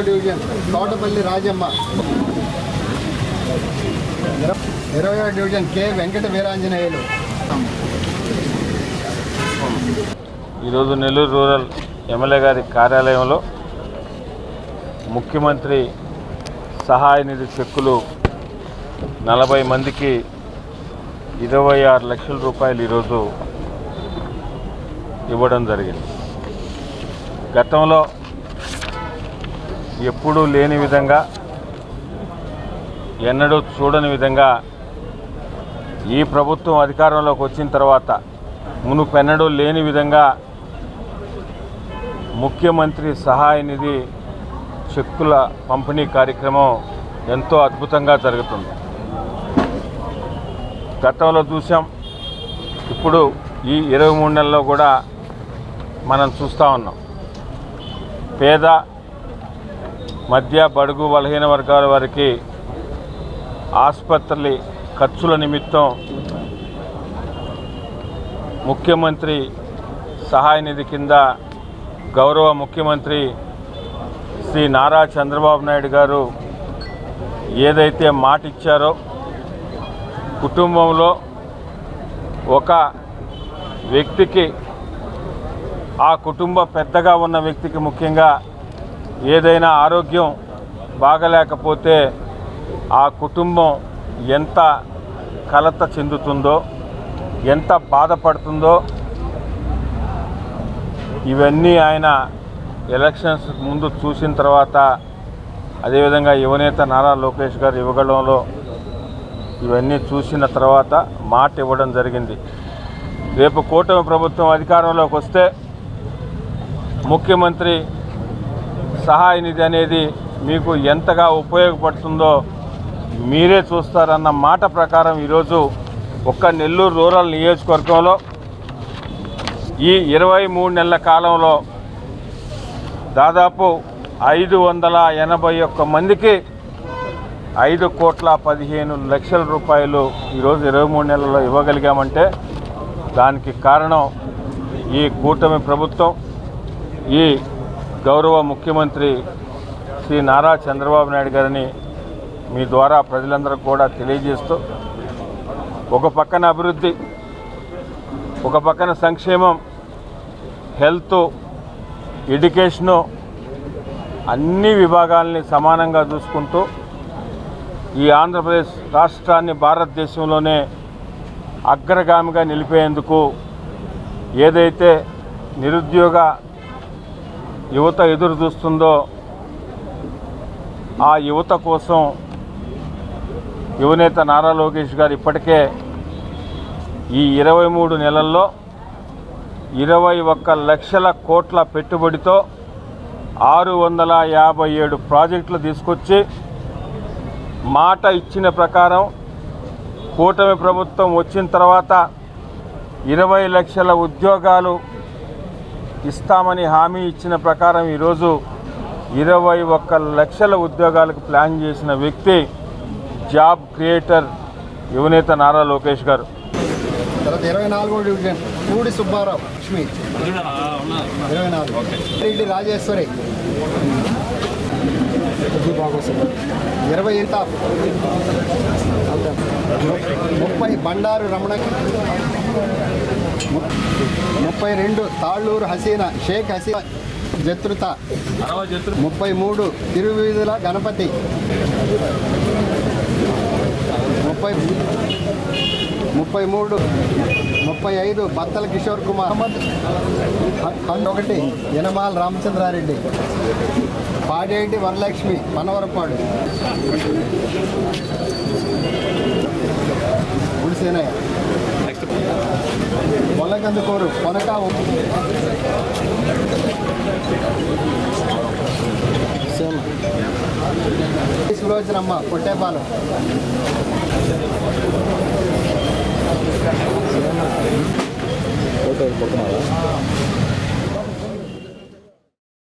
Division Thotapalli Rajamma, 20వ division K Venkata Veeranjaneyulu. ఈరోజు Nellore rural MLA గారి కార్యాలయంలో ముఖ్యమంత్రి సహాయ నిధి చెక్కులు 40 మందికి 26 లక్షల రూపాయలు ఈరోజు ఇవ్వడం జరిగింది. గతంలో ఎప్పుడూ లేని విధంగా, ఎన్నడూ చూడని విధంగా ఈ ప్రభుత్వం అధికారంలోకి వచ్చిన తర్వాత మునుపెన్నడూ లేని విధంగా ముఖ్యమంత్రి సహాయ నిధి చెక్కుల పంపిణీ కార్యక్రమం ఎంతో అద్భుతంగా జరుగుతుంది. గతంలో చూసాం, ఇప్పుడు ఈ 23 నెలల్లో కూడా మనం చూస్తూ ఉన్నాం. పేద, మధ్య, బడుగు, బలహీన వర్గాల వారికి ఆసుపత్రుల ఖర్చుల నిమిత్తం ముఖ్యమంత్రి సహాయ నిధి కింద గౌరవ ముఖ్యమంత్రి శ్రీ నారా చంద్రబాబు నాయుడు గారు ఏదైతే మాట ఇచ్చారో, కుటుంబంలో ఒక వ్యక్తికి, ఆ కుటుంబ పెద్దగా ఉన్న వ్యక్తికి ముఖ్యంగా ఏదైనా ఆరోగ్యం బాగలేకపోతే ఆ కుటుంబం ఎంత కలత చెందుతుందో, ఎంత బాధపడుతుందో ఇవన్నీ ఆయన ఎలక్షన్స్ ముందు చూసిన తర్వాత, అదేవిధంగా యువనేత నారా లోకేష్ గారు ఇవ్వగలంలో ఇవన్నీ చూసిన తర్వాత మాట ఇవ్వడం జరిగింది. రేపు కూటమి ప్రభుత్వం అధికారంలోకి వస్తే ముఖ్యమంత్రి సహాయ నిధి అనేది మీకు ఎంతగా ఉపయోగపడుతుందో మీరే చూస్తారన్న మాట ప్రకారం ఈరోజు ఒక్క నెల్లూరు రూరల్ నియోజకవర్గంలో ఈ 23 నెలల కాలంలో దాదాపు 581 మందికి 5,15,00,000 రూపాయలు ఈరోజు 23 నెలల్లో ఇవ్వగలిగామంటే దానికి కారణం ఈ కూటమి ప్రభుత్వం, ఈ గౌరవ ముఖ్యమంత్రి శ్రీ నారా చంద్రబాబు నాయుడు గారిని మీ ద్వారా ప్రజలందరూ కూడా తెలియజేస్తూ, ఒక పక్కన అభివృద్ధి, ఒక పక్కన సంక్షేమం, హెల్త్, ఎడ్యుకేషను అన్ని విభాగాల్ని సమానంగా చూసుకుంటూ ఈ ఆంధ్రప్రదేశ్ రాష్ట్రాన్ని భారతదేశంలోనే అగ్రగామిగా నిలిపేందుకు ఏదైతే నిరుద్యోగ యువత ఎదురు చూస్తుందో ఆ యువత కోసం యువనేత నారా లోకేష్ గారు ఇప్పటికే ఈ 23 నెలల్లో 21 లక్షల కోట్ల పెట్టుబడితో 657 ప్రాజెక్టులు తీసుకొచ్చి మాట ఇచ్చిన ప్రకారం కూటమి ప్రభుత్వం వచ్చిన తర్వాత 20 లక్షల ఉద్యోగాలు ఇస్తామని హామీ ఇచ్చిన ప్రకారం ఈరోజు 21 లక్షల ఉద్యోగాలకు ప్లాన్ చేసిన వ్యక్తి జాబ్ క్రియేటర్ యువనేత నారా లోకేష్ గారు. తర్వాత 24వ డివిజన్ పూడి సుబ్బారావు లక్ష్మి, 24 రెడ్డి రాజేశ్వరి, 20 ఇంతాఫ్, 30 బండారు రమణ, 32 తాళ్ళూరు హసీనా షేక్ హసీనా జతృత, 33 తిరువీధుల గణపతి, 35 బత్తల కిషోర్ కుమార్, 1 యనమాల రామచంద్రారెడ్డి, పాడేటి వరలక్ష్మి మనవరపాడు, గుడిసేనయ్య, మొలకందుకోరు కొనక, సులోచనమ్మ పొట్టేపాలెం, ఫోటో